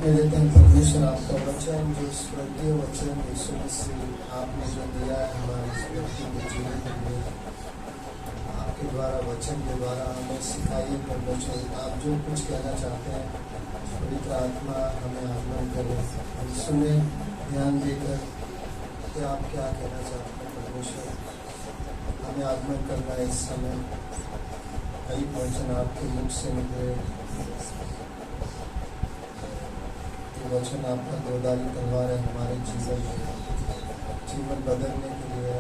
धन्यवाद देते हैं परमेश्वर आपका वचन, जो स्वर्गीय वचन यीशु मसीह आपने जो दिया है हमारे इस व्यक्ति के जीवन के लिए, आपके द्वारा वचन के द्वारा हमें सिखाइए परमेश्वर। आप जो कुछ कहना चाहते हैं पवित्र आत्मा हमें आगमन करे, हम सुने ध्यान देकर कि आप क्या कहना चाहते हैं परमेश्वर। हमें आगमन करना है इस समय, कई वचन आपके मुख से निकले, वचन आपका दोधारी तलवार है हमारे जीवन में, जीवन बदलने के लिए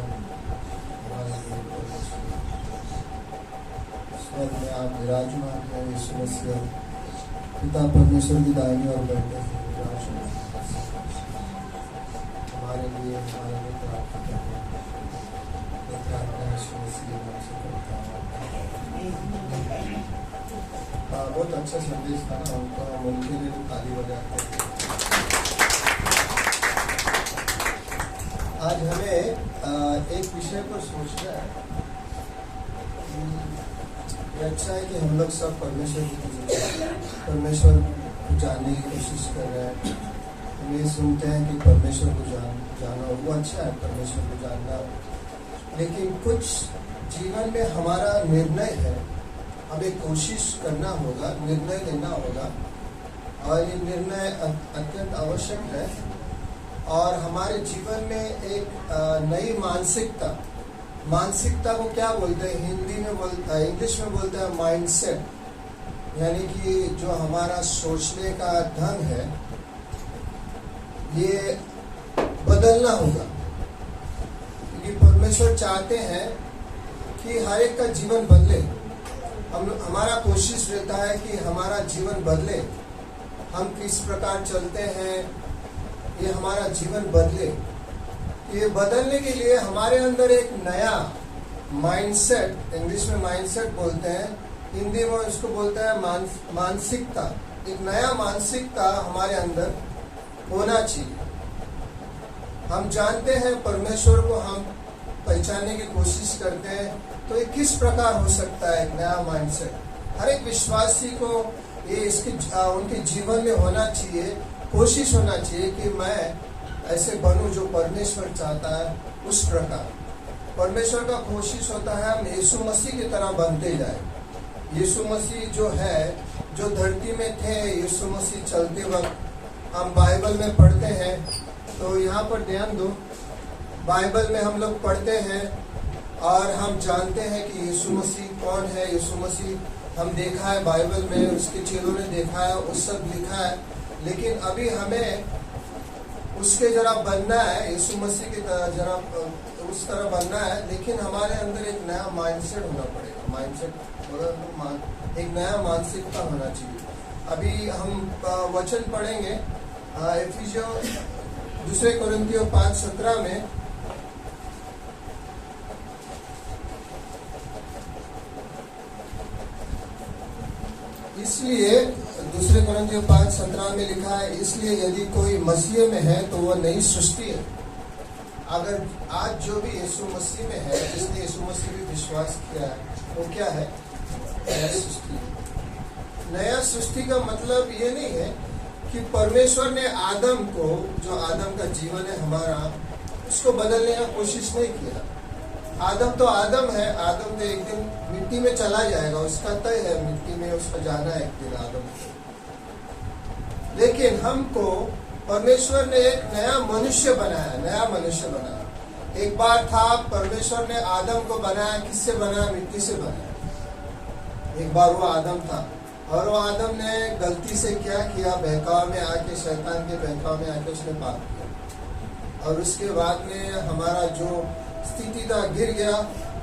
हमारे लिए स्वर्ग में आप विराजमान हैं यीशु मसीह, पिता परमेश्वर की दाहिनी और बैठे हैं विराजमान हमारे लिए प्रार्थना करते हैं। प्रार्थना यीशु मसीह नाम से करता हूं। बहुत अच्छा संदेश था ना, हम उनके लिए ताली बजाते हैं। आज हमें एक विषय पर सोचना है। ये अच्छा है कि हम लोग सब परमेश्वर को जानने की कोशिश कर रहे हैं। हम ये सुनते हैं कि परमेश्वर को जाना वो अच्छा है, परमेश्वर को जानना, लेकिन कुछ जीवन में हमारा निर्णय है, हमें कोशिश करना होगा, निर्णय लेना होगा, और ये निर्णय अत्यंत आवश्यक है। और हमारे जीवन में एक नई मानसिकता को क्या बोलते हैं, इंग्लिश में बोलते हैं माइंडसेट, यानी कि जो हमारा सोचने का ढंग है ये बदलना होगा। क्योंकि परमेश्वर चाहते हैं कि हर एक का जीवन बदले। हमारा कोशिश रहता है कि हमारा जीवन बदले, हम किस प्रकार चलते हैं ये हमारा जीवन बदले। ये बदलने के लिए हमारे अंदर एक नया माइंडसेट, इंग्लिश में माइंडसेट बोलते हैं, हिंदी में उसको बोलते हैं मानसिकता। एक नया मानसिकता हमारे अंदर होना चाहिए। हम जानते हैं परमेश्वर को हम पहचानने की कोशिश करते हैं, तो ये किस प्रकार हो सकता है एक नया माइंडसेट। हर एक विश्वासी को ये उनके जीवन में होना चाहिए, कोशिश होना चाहिए कि मैं ऐसे बनूं जो परमेश्वर चाहता है उस प्रकार। परमेश्वर का कोशिश होता है हम यीशु मसीह की तरह बनते जाए। यीशु मसीह जो है, जो धरती में थे, यीशु मसीह चलते वक्त हम बाइबल में पढ़ते हैं, तो यहाँ पर ध्यान दो, बाइबल में हम लोग पढ़ते हैं और हम जानते हैं कि यीशु मसीह कौन है। यीशु मसीह हम देखा है बाइबल में, उसके चेलों ने देखा है, उस सब लिखा है, लेकिन अभी हमें उसके जरा बनना है, यीशु मसीह की जरा उस तरह बनना है, लेकिन हमारे अंदर एक नया माइंडसेट होना पड़ेगा। माइंडसेट एक नया मानसिकता होना चाहिए। अभी हम वचन पढ़ेंगे एफिसियों 2 कोरिन्थियों 5:17 में। इसलिए 2 कोरिन्थियों 5:17 में लिखा है, इसलिए यदि कोई मसीह में है तो वह नई सृष्टि है। अगर आज जो भी यीशु मसीह में है, जिसने यीशु मसीह भी विश्वास किया है, वो क्या है? नया सृष्टि। नया सृष्टि का मतलब ये नहीं है कि परमेश्वर ने आदम को, जो आदम का जीवन है हमारा, उसको बदलने का कोशिश नहीं किया। आदम तो आदम है, आदम तो एक दिन मिट्टी में चला जाएगा, उसका तय है, मिट्टी में उसका जाना है एक दिन आदम को। लेकिन हमको परमेश्वर ने एक नया मनुष्य बनाया। एक बार था परमेश्वर ने आदम को बनाया, किससे बनाया? मिट्टी से बनाया। एक बार वो आदम था और वो आदम ने गलती से क्या किया, बहकाव में आके, शैतान के बहकाव में आके उसने पाप किया, और उसके बाद में हमारा जो स्थिति था गिर गया।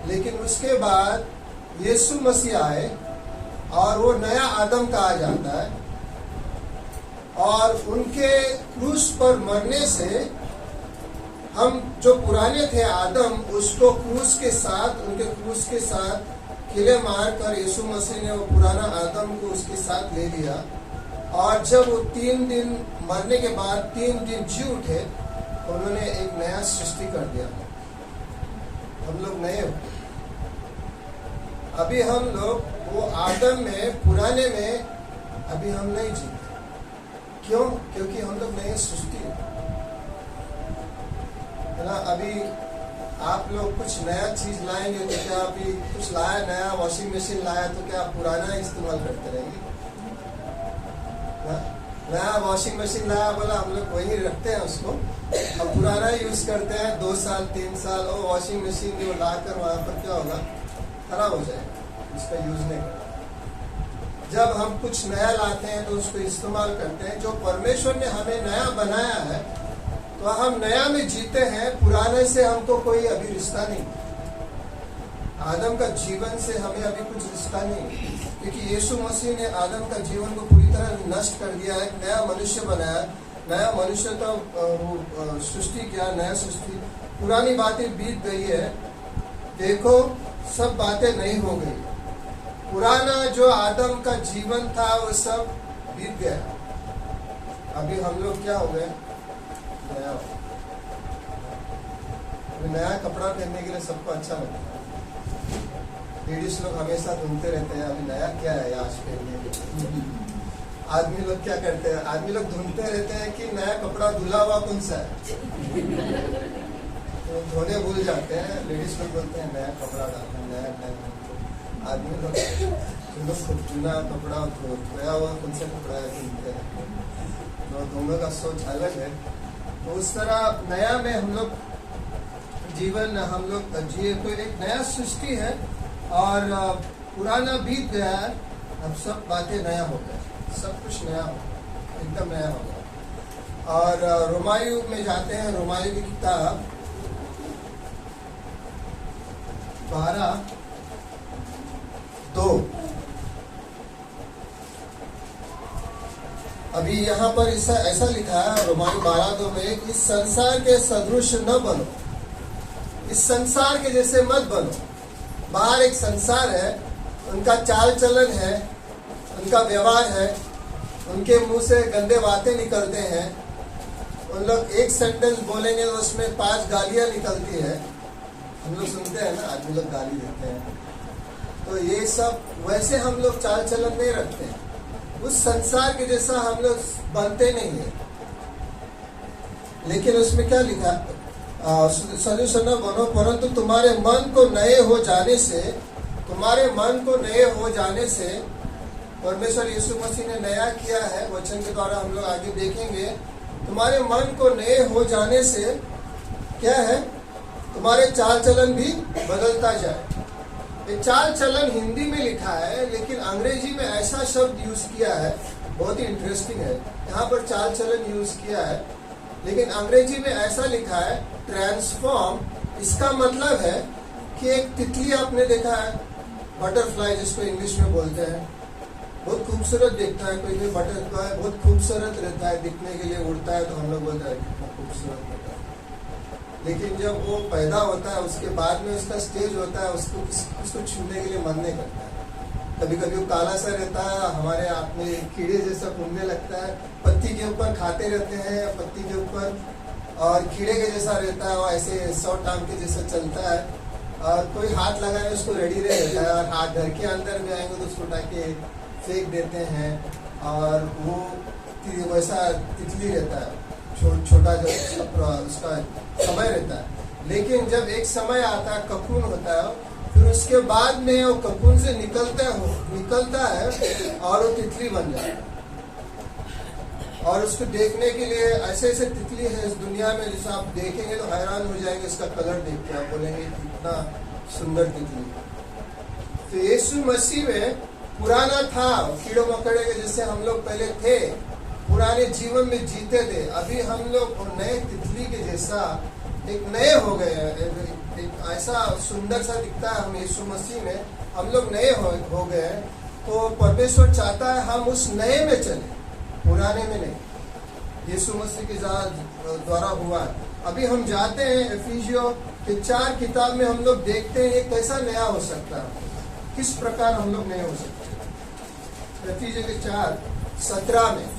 लेकिन उसके बाद यीशु मसीह आए और वो नया आदम कहा जाता है, और उनके क्रूस पर मरने से हम जो पुराने थे आदम, उसको उनके क्रूस के साथ किले मार कर यीशु मसीह ने वो पुराना आदम को उसके साथ ले लिया। और जब वो 3 दिन मरने के बाद 3 दिन जी उठे, उन्होंने एक नया सृष्टि कर दिया। हम लोग नए हो। अभी हम लोग वो आदम में, पुराने में अभी हम नहीं जीते। क्यों? क्योंकि हम लोग नए सृष्टि है ना। अभी आप लोग कुछ नया चीज लाएंगे तो क्या, अभी कुछ लाया नया वॉशिंग मशीन लाया तो क्या आप पुराना इस्तेमाल करते रहेंगे? नया वॉशिंग मशीन लाया, बोला हम लोग वही रखते हैं उसको, अब पुराना यूज करते हैं 2 साल 3 साल, और वॉशिंग मशीन जो लाकर वहां पर क्या होगा, खराब हो जाएगा, उसका यूज नहीं करते। जब हम कुछ नया लाते हैं तो उसको इस्तेमाल करते हैं। जो परमेश्वर ने हमें नया बनाया है तो हम नया में जीते हैं, पुराने से हमको कोई अभी रिश्ता नहीं। आदम का जीवन से हमें अभी कुछ रिश्ता नहीं, क्योंकि यीशु मसीह ने आदम का जीवन को पूरी तरह नष्ट कर दिया है, नया मनुष्य बनाया, नया मनुष्य का सृष्टि किया, नया सृष्टि। पुरानी बातें बीत गई है, देखो सब बातें नई हो गई। पुराना जो आदम का जीवन था वो सब बीत गया। अभी हम लोग क्या हो गए, नया हो गए। नया कपड़ा पहनने के लिए सबको अच्छा लगता है। लेडीज लोग हमेशा ढूंढते रहते हैं अभी नया क्या है आज पहनने के लिए। आदमी लोग क्या करते हैं, आदमी लोग ढूंढते रहते हैं कि नया कपड़ा धुला हुआ कौन सा है, तो धोने भूल जाते हैं। लेडीज लोग बोलते हैं नया कपड़ा डालना, नया आदमी लोग चुना कपड़ा धोया हुआ कौन सा कपड़ा है ढूंढते हैं। तो दोनों का सोच अलग है। तो उस तरह नया में हम लोग जीवन हम लोग जिए, तो एक नया सृष्टि है और पुराना बीत गया है, अब सब बातें नया हो गया, सब कुछ नया हो गया, एकदम नया हो गया। और रोमायु में जाते हैं, रोमायु की किताब 12:2। अभी यहाँ पर ऐसा लिखा है रोमायु 12:2 में, इस संसार के सदृश न बनो, इस संसार के जैसे मत बनो। बाहर एक संसार है, उनका चाल चलन है, उनका व्यवहार है, उनके मुंह से गंदे बातें निकलते हैं। उन लोग एक सेंटेंस बोलेंगे तो उसमें 5 गालियां निकलती है। हम लोग सुनते हैं ना, आदमी लोग गाली देते हैं। तो ये सब वैसे हम लोग चाल चलन नहीं रखते हैं, उस संसार के जैसा हम लोग बनते नहीं है। लेकिन उसमें क्या लिखा, सदृश न बनो परंतु तुम्हारे मन को नए हो जाने से, तुम्हारे मन को नए हो जाने से, परमेश्वर यीशु मसीह ने नया किया है, वचन के द्वारा हम लोग आगे देखेंगे। तुम्हारे मन को नए हो जाने से क्या है, तुम्हारे चाल चलन भी बदलता जाए। ये चाल चलन हिंदी में लिखा है, लेकिन अंग्रेजी में ऐसा शब्द यूज किया है, बहुत ही इंटरेस्टिंग है। यहाँ पर चाल चलन यूज किया है, लेकिन अंग्रेजी में ऐसा लिखा है ट्रांसफॉर्म। इसका मतलब है कि एक तितली आपने देखा है, बटरफ्लाई जिसको इंग्लिश में बोलते हैं, बहुत खूबसूरत दिखता है। कोई भी बटरफ्लाई बहुत खूबसूरत रहता है, दिखने के लिए उड़ता है तो हम लोग बोलते हैं कितना खूबसूरत होता है। लेकिन जब वो पैदा होता है उसके बाद में उसका स्टेज होता है, उसको छूने के लिए मन नहीं करता है। कभी कभी वो काला सा रहता है, हमारे हाथ में कीड़े जैसा घूमने लगता है, पत्ती के ऊपर खाते रहते हैं, पत्ती के ऊपर, और कीड़े के जैसा रहता है, वो ऐसे 100 टांग के जैसा चलता है, और कोई हाथ लगाने उसको रेडी रहता है, और हाथ घर के अंदर भी आएंगे तो उसको उठा के फेंक देते हैं, और वो वैसा तितली रहता है, छोटा जो उसका समय रहता है। लेकिन जब एक समय आता है, ककून होता है, फिर उसके बाद में वो ककून से निकलता है और वो तितली बन जाता है। और उसको देखने के लिए ऐसे ऐसे तितली है इस दुनिया में, जिसे आप देखेंगे तो हैरान हो जाएंगे, इसका कलर देख के आप बोलेंगे कितना सुंदर तितली। तो यीशु मसीह में पुराना था, कीड़े मकड़े के जैसे हम लोग पहले थे, पुराने जीवन में जीते थे। अभी हम लोग नए तितली के जैसा एक नए हो गए हैं, एक ऐसा सुंदर सा दिखता है हम यीशु मसीह में, हम लोग नए हो गए हैं। तो परमेश्वर चाहता है हम उस नए में चले, पुराने में नहीं। यीशु मसीह के द्वारा हुआ है। अभी हम जाते हैं एफिसियों के 4 किताब में, हम लोग देखते हैं ये कैसा नया हो सकता है, किस प्रकार हम लोग नए हो सकते हैं। एफिसियों के 4:17 में,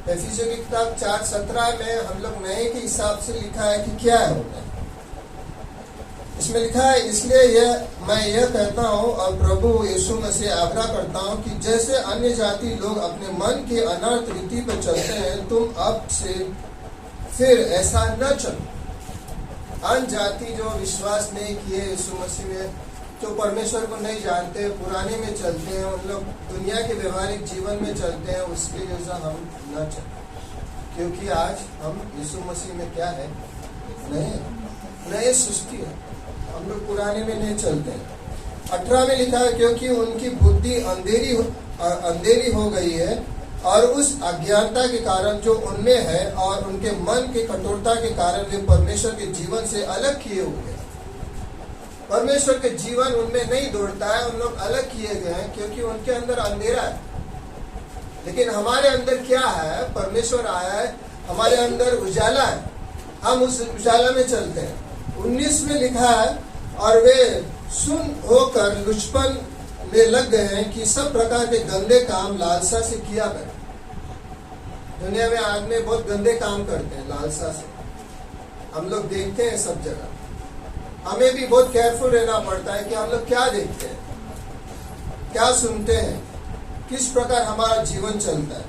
एफिसियों की किताब 4:17 में हम लोग नए के हिसाब से लिखा है कि क्या है होता है। इसमें लिखा है, इसलिए मैं यह कहता हूँ और प्रभु यीशु मसीह आग्रह करता हूँ कि जैसे अन्य जाति लोग अपने मन की अनर्थ रीति पर चलते हैं, तुम अब से फिर ऐसा न चलो। अन्य जाति जो विश्वास नहीं किए यीशु मसीह में, जो परमेश्वर को नहीं जानते, पुराने में चलते हैं, उन लोग दुनिया के व्यवहारिक जीवन में चलते हैं, उसके जैसा हम न चलें। क्योंकि आज हम यीशु मसीह में क्या है, नए सृष्टि है, हम लोग पुराने में नहीं चलते हैं। 18 में लिखा है, क्योंकि उनकी बुद्धि अंधेरी हो गई है और उस अज्ञानता के कारण जो उनमें है और उनके मन की कठोरता के कारण वे परमेश्वर के जीवन से अलग किए हुए हैं। परमेश्वर के जीवन उनमें नहीं दौड़ता है, उन लोग अलग किए गए हैं क्योंकि उनके अंदर अंधेरा है। लेकिन हमारे अंदर क्या है, परमेश्वर आया है, हमारे अंदर उजाला है, हम उस उजाला में चलते हैं। 19 में लिखा है, और वे सुन होकर लुचपन में लग गए हैं कि सब प्रकार के गंदे काम लालसा से किया करें। दुनिया में आदमी बहुत गंदे काम करते हैं लालसा से, हम लोग देखते हैं सब जगह। हमें भी बहुत केयरफुल रहना पड़ता है कि हम लोग क्या देखते हैं, क्या सुनते हैं, किस प्रकार हमारा जीवन चलता है,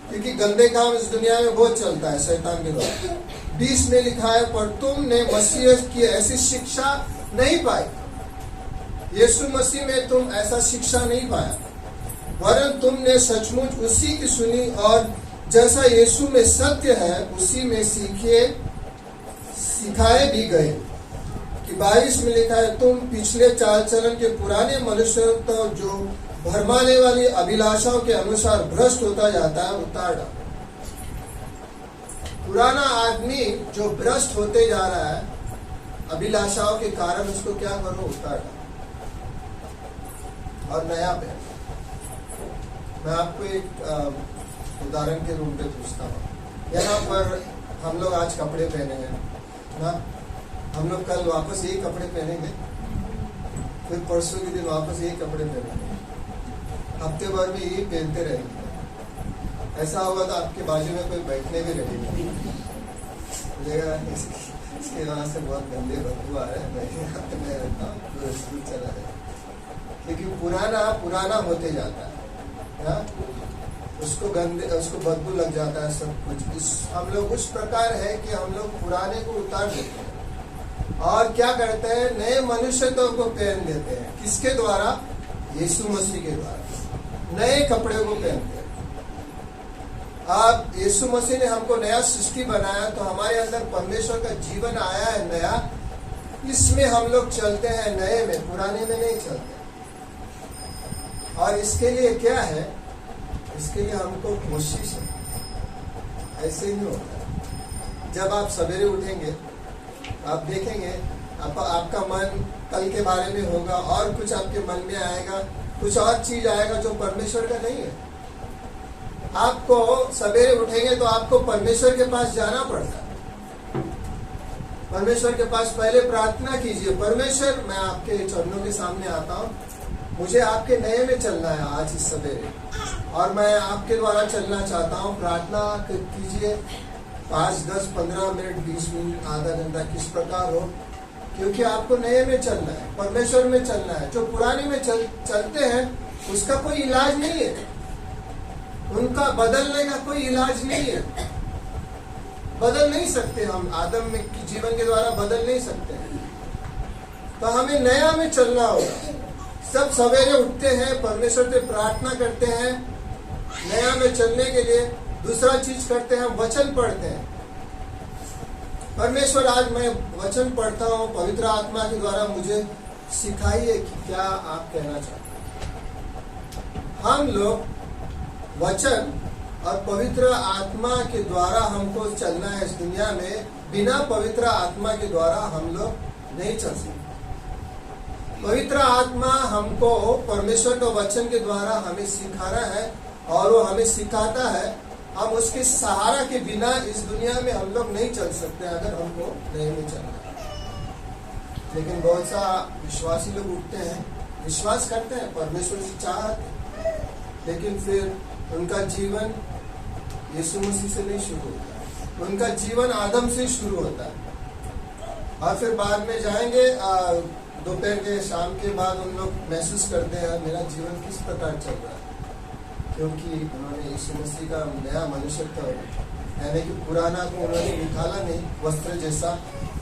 क्योंकि गंदे काम इस दुनिया में बहुत चलता है शैतान के द्वारा। 20 में लिखा है, पर तुमने मसीह की ऐसी शिक्षा नहीं पाई। यीशु मसीह में तुम ऐसा शिक्षा नहीं पाया, वरन तुमने सचमुच उसी की सुनी और जैसा यीशु में सत्य है उसी में सिखाए भी गए। कि 22 में लिखा है, तुम पिछले चाल चलन के पुराने मनुष्य तो जो भरमाने वाली अभिलाषाओं के अनुसार भ्रष्ट होता जाता है, उतार डालो। पुराना आदमी जो भ्रष्ट होते जा रहा है अभिलाषाओं के कारण, उसको क्या करो, उतार डालो और नया पहन। मैं आपको एक उदाहरण के रूप में पूछता हूँ। यहाँ पर हम लोग आज कपड़े पहने हैं ना, हम लोग कल वापस यही कपड़े पहनेंगे, फिर परसों के दिन वापस यही कपड़े पहनेंगे, हफ्ते भर में यही पहनते रहेंगे। ऐसा होगा तो आपके बाजू में कोई बैठने भी रहेगा, बोलेगा इसके वहां से बहुत गंदे बदबू आ रहे हैं, चला है। क्योंकि पुराना होते जाता है ना, उसको बदबू लग जाता है सब कुछ। हम लोग उस प्रकार है कि हम लोग पुराने को उतार देते हैं और क्या करते हैं, नए मनुष्यत्व को पहन देते हैं। किसके द्वारा? यीशु मसीह के द्वारा नए कपड़े को पहनते हैं। अब यीशु मसीह ने हमको नया सृष्टि बनाया, तो हमारे अंदर परमेश्वर का जीवन आया है नया, इसमें हम लोग चलते हैं नए में, पुराने में नहीं चलते। और इसके लिए क्या है, इसके लिए हमको कोशिश है। ऐसे ही नहीं होता। जब आप सवेरे उठेंगे, आप देखेंगे आपका मन कल के बारे में होगा और कुछ आपके मन में आएगा, कुछ और चीज आएगा जो परमेश्वर का नहीं है। आपको सवेरे उठेंगे तो आपको परमेश्वर के पास जाना पड़ता है। परमेश्वर के पास पहले प्रार्थना कीजिए, परमेश्वर मैं आपके चरणों के सामने आता हूँ, मुझे आपके नए में चलना है आज इस सवेरे, और मैं आपके द्वारा चलना चाहता हूँ। प्रार्थना कीजिए 5, 10, 15 मिनट, 20 मिनट, आधा घंटा, किस प्रकार हो, क्योंकि आपको नए में चलना है, परमेश्वर में चलना है। जो पुराने में चलते हैं उसका कोई इलाज नहीं है, उनका बदलने का कोई इलाज नहीं है। बदल नहीं सकते हम, आदम में जीवन के द्वारा बदल नहीं सकते। तो हमें नया में चलना होगा। सब सवेरे उठते हैं, परमेश्वर से प्रार्थना करते हैं नया में चलने के लिए। दूसरा चीज करते हैं, हम वचन पढ़ते हैं। परमेश्वर आज मैं वचन पढ़ता हूँ, पवित्र आत्मा के द्वारा मुझे सिखाइए कि क्या आप कहना चाहते हैं। हम लोग वचन और पवित्र आत्मा के द्वारा हमको चलना है इस दुनिया में। बिना पवित्र आत्मा के द्वारा हम लोग नहीं चल सकते। पवित्र आत्मा हमको परमेश्वर के वचन के द्वारा हमें सिखाना है और वो हमें सिखाता है। हम उसके सहारा के बिना इस दुनिया में हम लोग नहीं चल सकते अगर हमको नहीं चलना है। लेकिन बहुत सा विश्वासी लोग उठते हैं, विश्वास करते हैं, परमेश्वर से चाहते हैं, लेकिन फिर उनका जीवन यीशु मसीह से नहीं शुरू होता, उनका जीवन आदम से शुरू होता है। और फिर बाद में जाएंगे दोपहर के शाम के बाद हम लोग महसूस करते हैं मेरा जीवन किस प्रकार चल रहा है, क्योंकि उन्होंने यीशु मसीह का नया मनुष्यत्व, यानी कि पुराना को उन्होंने निकाला नहीं वस्त्र जैसा,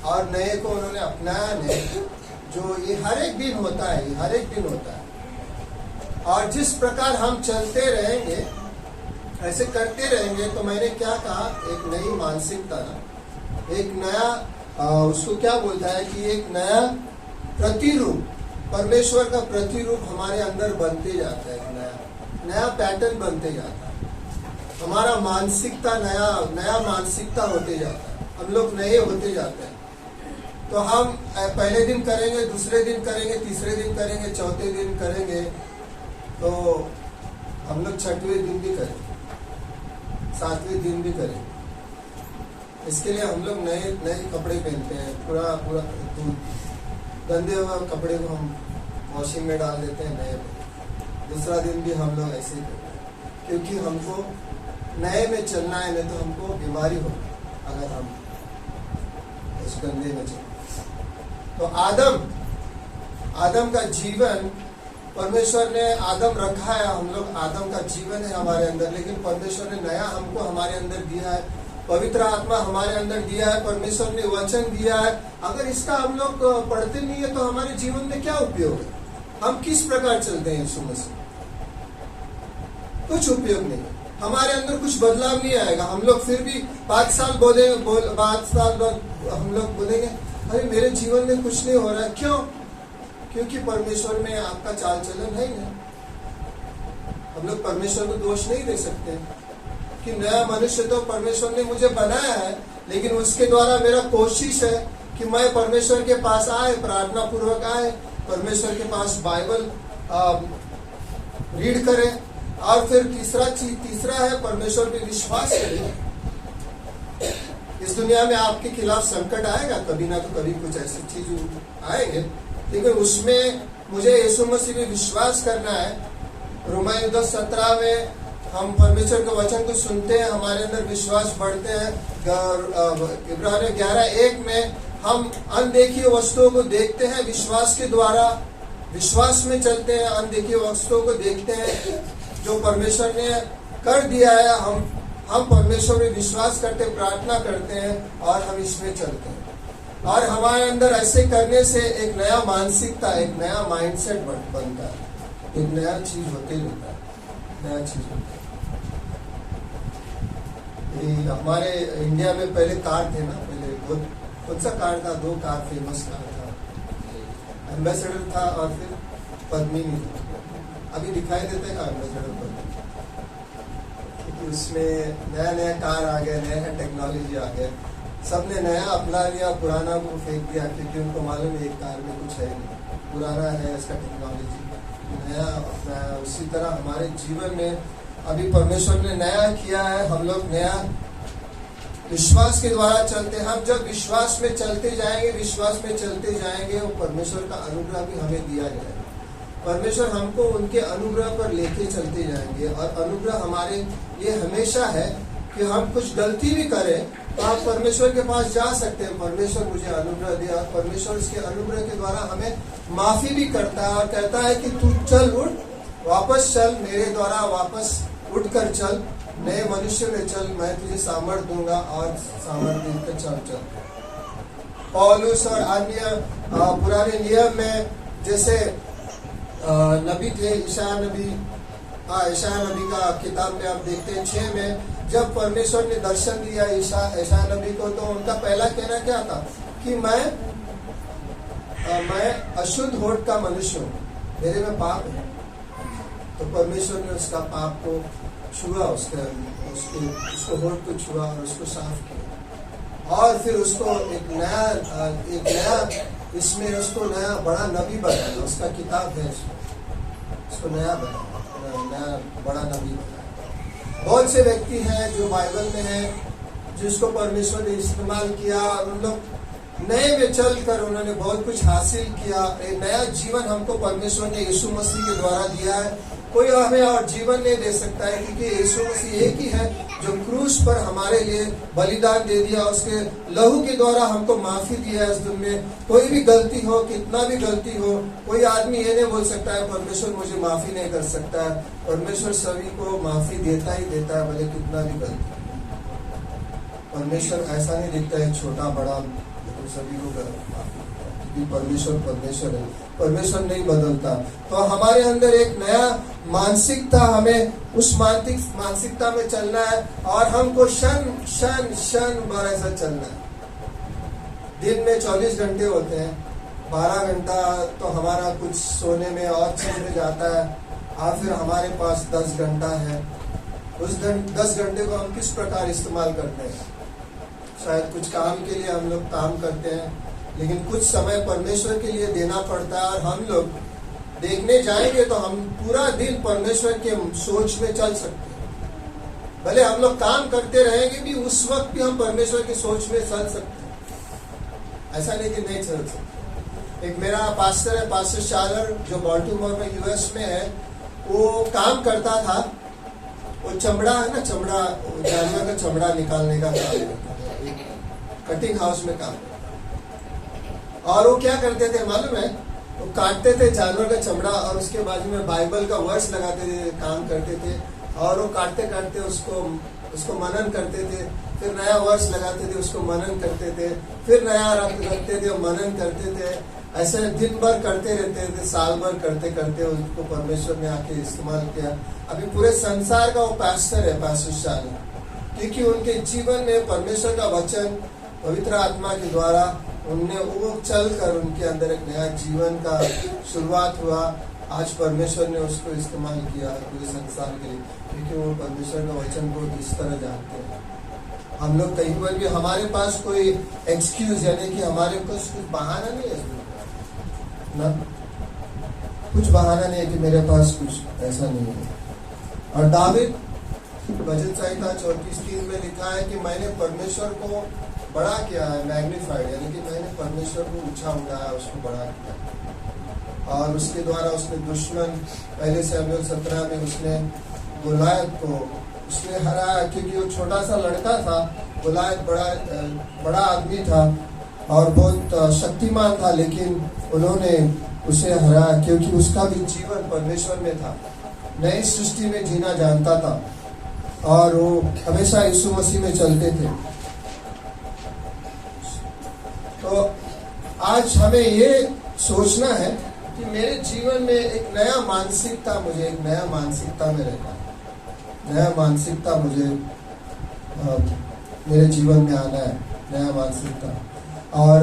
और नए को उन्होंने अपनाया नहीं, जो ये हर एक दिन होता है, ये हर एक दिन होता है। और जिस प्रकार हम चलते रहेंगे, ऐसे करते रहेंगे, तो मैंने क्या कहा, एक नई मानसिकता, एक नया उसको क्या बोलता है कि एक नया प्रतिरूप, परमेश्वर का प्रतिरूप हमारे अंदर बनते जाता है, एक नया पैटर्न बनते जाता है, हमारा मानसिकता नया मानसिकता होते जाता है, हम लोग नए होते जाते हैं। तो हम पहले दिन करेंगे, दूसरे दिन करेंगे, तीसरे दिन करेंगे, चौथे दिन करेंगे, तो हम लोग छठवें दिन भी करेंगे, सातवें दिन भी करेंगे। इसके लिए हम लोग नए कपड़े पहनते हैं, पूरा गंदे हुए कपड़े को हम वॉशिंग में डाल देते हैं, नए में। दूसरा दिन भी हम लोग ऐसे ही करते हैं, क्योंकि हमको नए में चलना है, नहीं तो हमको बीमारी हो अगर हम उस गंदे में चलें। तो आदम का जीवन, परमेश्वर ने आदम रखा है, हम लोग आदम का जीवन है हमारे अंदर, लेकिन परमेश्वर ने नया हमको हमारे अंदर दिया है, पवित्र आत्मा हमारे अंदर दिया है, परमेश्वर ने वचन दिया है। अगर इसका हम लोग पढ़ते नहीं है तो हमारे जीवन में क्या उपयोग है? हम किस प्रकार चलते हैं यीशु मसीह? कुछ उपयोग नहीं, हमारे अंदर कुछ बदलाव नहीं आएगा। हम लोग फिर भी 5 साल बाद हम लोग बोलेंगे, अरे मेरे जीवन में कुछ नहीं हो रहा है। क्यों? क्योंकि परमेश्वर में आपका चाल चलन है ही नहीं। हम लोग परमेश्वर को दोष नहीं दे सकते कि नया मनुष्य तो परमेश्वर ने मुझे बनाया है, लेकिन उसके द्वारा मेरा कोशिश है कि मैं परमेश्वर के पास आए, प्रार्थना पूर्वक आए, परमेश्वर के पास बाइबल रीड करें, और फिर तीसरा है परमेश्वर पे विश्वास करें। इस दुनिया में आपके खिलाफ संकट आएगा, कभी ना तो कभी कुछ ऐसी चीज आएंगे, लेकिन उसमें मुझे यीशु मसीह में विश्वास करना है। रोमाई 10:17 में हम परमेश्वर के वचन को सुनते हैं, हमारे अंदर विश्वास बढ़ते हैं। इब्रानियों 11:1 में हम अनदेखी वस्तुओं को देखते हैं विश्वास के द्वारा, विश्वास में चलते हैं, अनदेखी वस्तुओं को देखते हैं जो परमेश्वर ने कर दिया है। हम परमेश्वर में विश्वास करते, प्रार्थना करते हैं, और हम इसमें चलते हैं। और हमारे अंदर ऐसे करने से एक नया मानसिकता, एक नया माइंडसेट बनता है, एक नया चीज होते ही होता है, नया चीज होता है। हमारे इंडिया में पहले कार थे ना, पहले कौन सा कार था? 2 कार फेमस कार था, एम्बेसडर था और फिर पद्मिनी था। अभी दिखाई देता है का एम्बेसडर पद्मिनी? उसमें नया कार आ गया, नया टेक्नोलॉजी आ गया, सबने नया अपना लिया, पुराना को फेंक दिया, क्योंकि उनको मालूम है एक कार में कुछ है नहीं, पुराना है इसका टेक्नोलॉजी, नया अपनाया। उसी तरह हमारे जीवन में अभी परमेश्वर ने नया किया है, हम लोग नया विश्वास के द्वारा चलते हैं। हम जब विश्वास में चलते जाएंगे, वो परमेश्वर का अनुग्रह भी हमें दिया जाएगा। परमेश्वर हमको उनके अनुग्रह पर लेके चलते जाएंगे, और अनुग्रह हमारे ये हमेशा है कि हम कुछ गलती भी करें तो आप परमेश्वर के पास जा सकते हैं, परमेश्वर मुझे अनुग्रह दिया, और परमेश्वर इसके अनुग्रह के द्वारा हमें माफी भी करता है, और कहता है कि तू चल, उठ, वापस चल, मेरे द्वारा वापस उठकर चल, नए मनुष्य में चल, मैं तुझे सामर्थ दूंगा, और सामर्थ देकर चल। पौलुस और अन्य पुराने नियम में जैसे नबी थे, ईशाया नबी का किताब में आप देखते हैं 6 में, जब परमेश्वर ने दर्शन दिया ईशाया नबी को, तो उनका पहला कहना क्या था कि मैं अशुद्ध होठ का मनुष्य हूँ, मेरे में पाप है। तो परमेश्वर ने उसका पाप को छुआ, उसको होठ को छुआ और उसको साफ किया, और फिर उसको एक नया इसमें उसको नया बड़ा नबी बनाया, उसका किताब है, उसको नया बड़ा नबी बनाया। बहुत से व्यक्ति हैं जो बाइबल में हैं, जिसको परमेश्वर ने इस्तेमाल किया, और उन लोग नए में चलकर उन्होंने बहुत कुछ हासिल किया। एक नया जीवन हमको परमेश्वर ने यीशु मसीह के द्वारा दिया है। कोई हमें और जीवन नहीं दे सकता है, क्योंकि यीशु मसीह एक ही है जो क्रूस पर हमारे लिए बलिदान दे दिया। उसके लहू के द्वारा हमको माफी दिया है। इस दुनिया में कोई भी गलती हो, कितना भी गलती हो, कोई आदमी ये नहीं बोल सकता है परमेश्वर मुझे माफी नहीं कर सकता है। परमेश्वर सभी को माफी देता ही देता है, भले कितना भी गलती। परमेश्वर ऐसा नहीं दिखता है छोटा बड़ा, तो सभी को माफी, क्योंकि परमेश्वर है, परमेश्वर नहीं बदलता। तो हमारे अंदर एक नया मानसिकता, हमें उस मानसिकता में चलना है, और हमको क्षण भर ऐसा चलना है। दिन में 24 घंटे होते हैं, 12 घंटा तो हमारा कुछ सोने में और चीज में जाता है, और फिर हमारे पास 10 घंटा है। उस 10 घंटे को हम किस प्रकार इस्तेमाल करते हैं? शायद कुछ काम के लिए हम लोग काम करते हैं, लेकिन कुछ समय परमेश्वर के लिए देना पड़ता है। और हम लोग देखने जाएंगे तो हम पूरा दिन परमेश्वर के सोच में चल सकते हैं। भले हम लोग काम करते रहेंगे भी, उस वक्त भी हम परमेश्वर की सोच में चल सकते हैं। ऐसा नहीं कि नहीं चल सकते। एक मेरा पास्टर है, पास्टर चार्लर, जो बाल्टीमोर में यूएस में है, वो काम करता था। वो चमड़ा है ना, चमड़ा, जानवर का चमड़ा निकालने का काम करता था, कटिंग हाउस में काम। और वो क्या करते थे मालूम है? वो काटते थे जानवर का चमड़ा, और उसके बाजू में बाइबल का वर्स लगाते थे, काम करते थे। और वो काटते काटते उसको मनन करते थे, फिर नया वर्स लगाते थे, उसको मनन करते थे, फिर नया रखते थे, मनन करते थे। ऐसे दिन भर करते रहते थे, साल भर करते करते उसको परमेश्वर ने आके इस्तेमाल किया। अभी पूरे संसार का वो पास्टर है, पास्टर चार्लर, क्योंकि उनके जीवन में परमेश्वर का वचन पवित्र आत्मा के द्वारा उनने वो चलकर उनके अंदर एक नया जीवन का शुरुआत हुआ। आज परमेश्वर ने उसको इस्तेमाल किया पूरे संसार के लिए, क्योंकि वो परमेश्वर का वचन को इस तरह जानते हैं। हम लोग कहीं पर भी, हमारे पास कोई एक्सक्यूज, यानी कि हमारे पास कुछ बहाना नहीं है ना, कुछ बहाना नहीं है कि मेरे पास कुछ ऐसा नहीं है। और दावीद भजन संहिता 34:3 में लिखा है कि मैंने परमेश्वर को बड़ा किया है, मैग्नीफाइड, यानी कि मैंने परमेश्वर को ऊंचा उठाया, उसको बड़ा किया। और उसके द्वारा उसने दुश्मन, पहले शमूएल 17 में उसने गोलायत को उसने हराया, क्योंकि वो छोटा सा लड़का था। गोलायत बड़ा आदमी था और बहुत शक्तिमान था, लेकिन उन्होंने उसे हराया, क्योंकि उसका भी जीवन परमेश्वर में था, नई सृष्टि में जीना जानता था, और वो हमेशा यीशु मसीह में चलते थे। तो आज हमें ये सोचना है कि मेरे जीवन में एक नया मानसिकता, मुझे एक नया मानसिकता में रहना है, नया मानसिकता मुझे मेरे जीवन में आना है, नया मानसिकता। और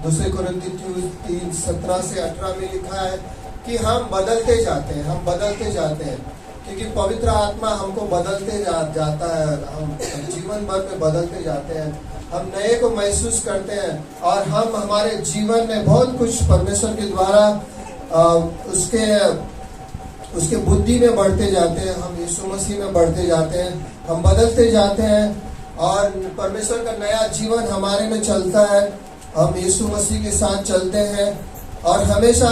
दूसरे कोरिन्थियों 3:17 से 18 में लिखा है कि हम बदलते जाते हैं, हम बदलते जाते हैं, क्योंकि पवित्र आत्मा हमको बदलते जाता है। हम जीवन भर में बदलते जाते हैं, हम नए को महसूस करते हैं, और हम हमारे जीवन में बहुत कुछ परमेश्वर के द्वारा उसके बुद्धि में बढ़ते जाते हैं, हम यीशु मसीह में बढ़ते जाते हैं, हम बदलते जाते हैं, और परमेश्वर का नया जीवन हमारे में चलता है। हम यीशु मसीह के साथ चलते हैं, और हमेशा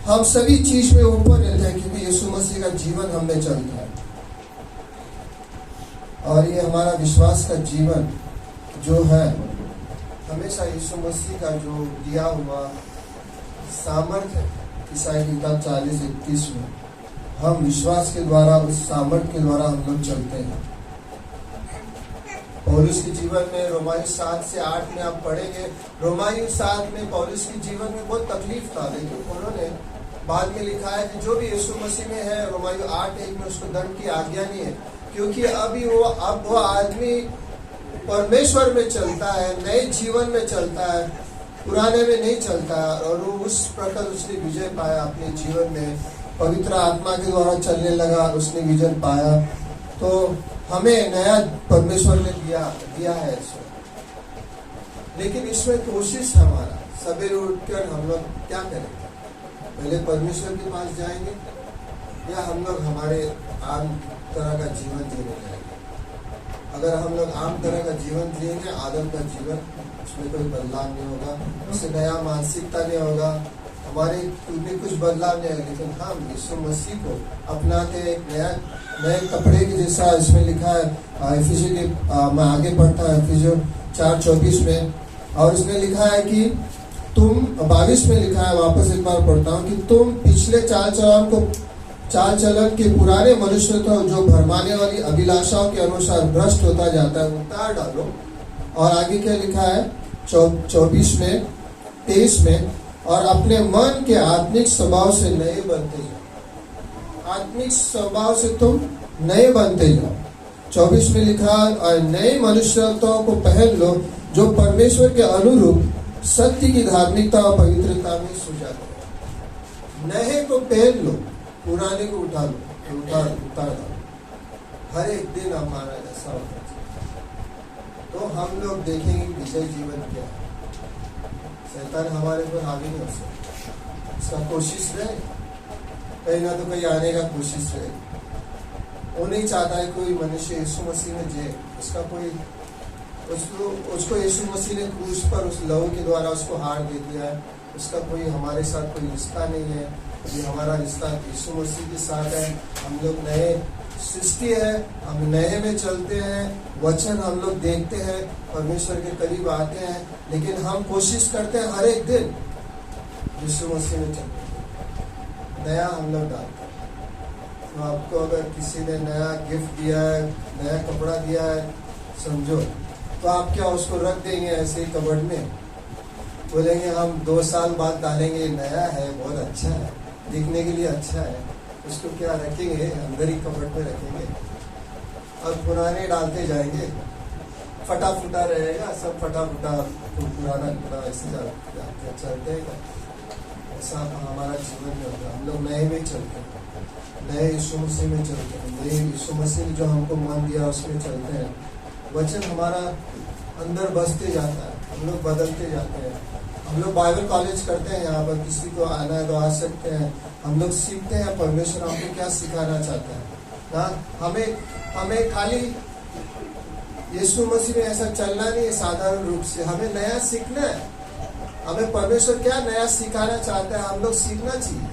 हम सभी चीज में ऊपर रहते हैं, क्योंकि यीशु मसीह का जीवन हम में चलता है। और ये हमारा विश्वास का जीवन जो है, हमेशा यीशु मसीह का जो दिया हुआ सामर्थ्य, ईसाई किताब 40:31 में, हम विश्वास के द्वारा, उस सामर्थ्य के द्वारा हम लोग चलते हैं। पौलुस के जीवन में रोमायु 7 से 8 में आप पढ़ेंगे, रोमायु 7 में पौलुस के जीवन में बहुत तकलीफ था, लेकिन उन्होंने बाद में लिखा है कि जो भी यीशु मसीह में है, रोमायु 8:1 में उसको दंड की आज्ञा नहीं है, क्योंकि अब वो आदमी परमेश्वर में चलता है, नए जीवन में चलता है, पुराने में नहीं चलता है। और वो उस प्रकार उसने विजय पाया अपने जीवन में, पवित्र आत्मा के द्वारा चलने लगा, उसने विजय पाया। तो हमें नया परमेश्वर ने दिया है इसमें, लेकिन इसमें कोशिश हमारा, सवेरे उठकर हम लोग क्या करेंगे? पहले परमेश्वर के पास जाएंगे, या हम लोग हमारे आम तरह का जीवन जीने जाएंगे? अगर हम लोग आम तरह का जीवन जिएंगे, आदम का जीवन, उसमें कोई बदलाव नहीं होगा, उससे नया मानसिकता नहीं होगा, हमारे में कुछ बदलाव नहीं आया, लेकिन हम यीशु मसीह को अपनाते एक नए कपड़े के जैसा। इसमें लिखा है इफिसियों के, मैं आगे पढ़ता हूँ इफिसियों 4:24 में, और इसमें लिखा है कि तुम 22 में लिखा है, वापस एक बार पढ़ता हूँ, कि तुम पिछले चाल चलन के पुराने मनुष्य को जो भरमाने वाली अभिलाषाओं के अनुसार भ्रष्ट होता जाता है उतार डालो। और आगे क्या लिखा है 24 में 23 में, और अपने मन के आत्मिक स्वभाव से नए बनते जाओ। आत्मिक स्वभाव से तुम नए बनते जाओ। 24 में लिखा, और नए मनुष्यत्व को पहन लो जो परमेश्वर के अनुरूप सत्य की धार्मिकता और पवित्रता में सुजाता है। नए को पहन लो, पुराने को उतार दो। हर एक दिन हमारा ऐसा होता है, तो हम लोग देखेंगे विजय जीवन क्या है। शैतान हमारे पर हावी नहीं हो सकता, इसका कोशिश रहे, कहीं ना तो कहीं आने का कोशिश रहे। वो नहीं चाहता है कोई मनुष्य यीशु मसीह में जिए, उसका कोई उसको यीशु मसीह ने क्रूस पर उस लहू के द्वारा उसको हार दे दिया है। उसका कोई हमारे साथ कोई रिश्ता नहीं है, ये हमारा रिश्ता यीशु मसीह के साथ है। हम लोग नए सृष्टि है, हम नए में चलते हैं, वचन हम लोग देखते हैं, परमेश्वर के करीब आते हैं, लेकिन हम कोशिश करते हैं हर एक दिन यीशु मसीह में चलते हैं, नया हम लोग डालते हैं। तो आपको अगर किसी ने नया गिफ्ट दिया है, नया कपड़ा दिया है, समझो, तो आप क्या उसको रख देंगे ऐसे ही कबर्ड में? बोलेंगे हम 2 साल बाद डालेंगे, नया है, बहुत अच्छा है, दिखने के लिए अच्छा है, उसको क्या रखेंगे? अंदर ही कबर्ड में रखेंगे और पुराने डालते जाएंगे, फटा फुटा रहेगा, सब फटा फुटा, तो पुराना ऐसे चलते हैं। ऐसा हमारा जीवन में होता है। हम लोग नए में चलते हैं, नए यीशु मसीह में चलते हैं, नए यीशु मसीह ने जो हमको मन दिया उसमें चलते हैं। वचन हमारा अंदर बसते जाता है, हम लोग बदलते जाते हैं। हम लोग बाइबल कॉलेज करते हैं, यहाँ पर किसी को आना है तो आ सकते हैं। हम लोग सीखते हैं परमेश्वर हमको क्या सिखाना चाहता है ना। हमें खाली यीशु मसीह में ऐसा चलना नहीं है साधारण रूप से, हमें नया सीखना है। हमें परमेश्वर क्या नया सिखाना चाहता है, हम लोग सीखना चाहिए।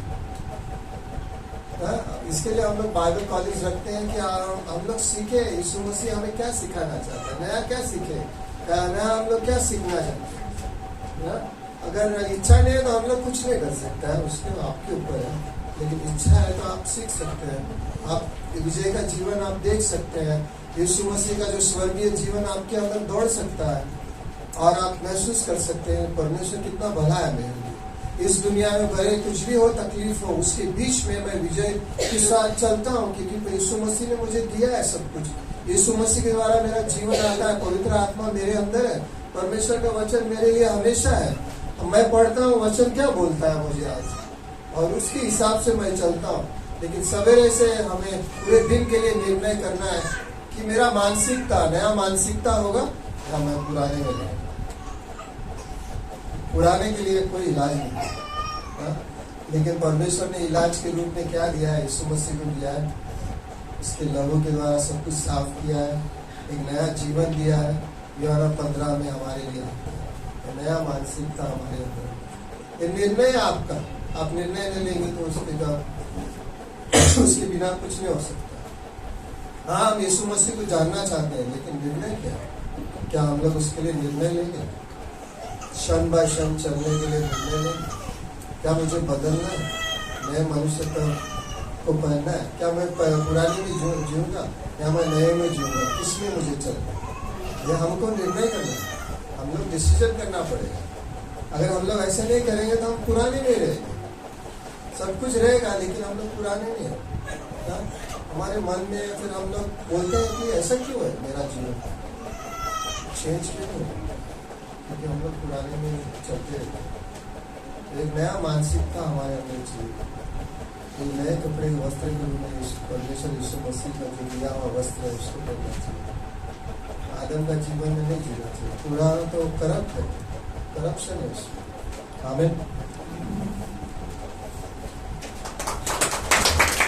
इसके लिए हम लोग बाइबल कॉलेज रखते हैं कि हम लोग सीखे यीशु मसीह हमें क्या सिखाना चाहते हैं, नया क्या सीखे, नया हम लोग क्या सीखना चाहते हैं। अगर इच्छा नहीं है तो हम लोग कुछ नहीं कर सकते हैं, उसके आपके ऊपर है। लेकिन इच्छा है तो आप सीख सकते हैं, आप विजय का जीवन आप देख सकते हैं। यीशु मसीह का जो स्वर्गीय जीवन आपके अंदर दौड़ सकता है और आप महसूस कर सकते हैं परमेश्वर कितना भला है मेरे लिए। इस दुनिया में भले कुछ भी हो, तकलीफ हो, उसके बीच में मैं विजय के साथ चलता हूँ, क्योंकि यीशु मसीह ने मुझे दिया है सब कुछ। यीशु मसीह के द्वारा मेरा जीवन आता है, पवित्र आत्मा मेरे अंदर है, परमेश्वर का वचन मेरे लिए हमेशा है। मैं पढ़ता हूँ वचन क्या बोलता है मुझे आज, और उसके हिसाब से मैं चलता हूँ। लेकिन सवेरे से हमें पूरे दिन के लिए निर्णय करना है कि मेरा मानसिकता नया मानसिकता होगा या मैं पुराने में जाऊँगा। पुराने के लिए कोई इलाज नहीं है, लेकिन परमेश्वर ने इलाज के रूप में क्या दिया है, यीशु मसीह को दिया है। इसके लहू के द्वारा सब कुछ साफ किया है, एक नया जीवन दिया है। यूहन्ना 15 में हमारे लिए नया मानसिकता हमारे अंदर। ये निर्णय आपका, आप निर्णय नहीं लेंगे तो उसके बिना कुछ नहीं हो सकता। हाँ, हम यीशु मसीह को जानना चाहते हैं, लेकिन निर्णय क्या हम लोग उसके लिए निर्णय लेंगे? क्षण बाय क्षण चलने के लिए निर्णय लेंगे? क्या मुझे बदलना है, नए मनुष्यत्व को पहनना है? क्या मैं पुराने में जीऊँगा या मैं नए में जीऊँगा? किसमें मुझे चलना है, यह हमको निर्णय करना है। हम लोग डिसीजन करना पड़ेगा। अगर हम लोग ऐसे नहीं करेंगे तो हम पुराने में रहेंगे, सब कुछ रहेगा लेकिन हम लोग पुराने में है। हमारे मन में फिर हम लोग बोलते हैं कि ऐसा क्यों है, मेरा जीवन चेंज क्यों नहीं है, क्योंकि हम लोग पुराने में चलते रहते हैं। एक नया मानसिकता हमारे अंदर चाहिए। एक नए कपड़े वस्त्र के रूप में परमेश्वर यीशु मसीह का जो दिया हुआ वस्त्र है उसको पहनना चाहिए। आदम का जीवन में नहीं जीना चाहिए। पुराना तो करप्ट है, करप्शन है उसमें। आमीन।